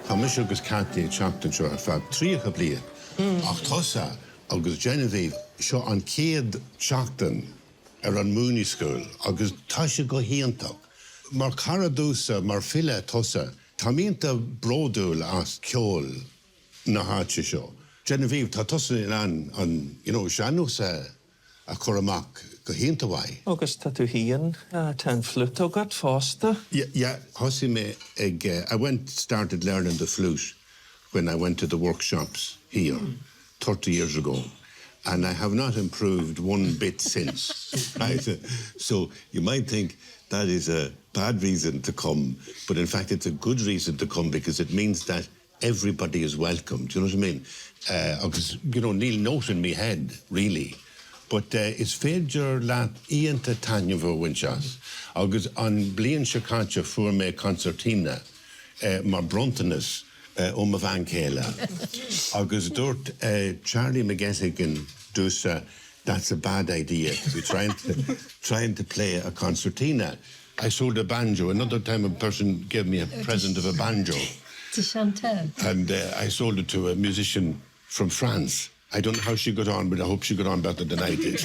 Hamis agus Cathy Chapton seo ar fad tríocha bliain. Ach tosa agus Genevieve seo an céad seachtain ar an Mooney School agus tá sé go híontach. Mar cara dúsa, mar fille tosa, tá mínta bródúil as ceol na háte seo. Genevieve, tá tosa in an seanús a chur amach go híonta bhaid. Agus tá tú híon ten flute ó gad fásta? Yeah, hosi me I started learning the flute when I went to the workshops here 30 years ago. And I have not improved one bit since. Right? So you might think that is a bad reason to come, but in fact it's a good reason to come because it means that everybody is welcome. Do you know what I mean? Because, Neil note in me head, really. But it's féidir leat íonta tainne bhó winseas. Agus an bliain se caite fuair mé concertina mar brontanas a bhain céile. Agus dúirt Charlie McGettigan dúsa, that's a bad idea. We're trying to play a concertina. I sold a banjo. Another time a person gave me a present of a banjo. To Chantal. And I sold it to a musician from France. I don't know how she got on, but I hope she got on better than I did.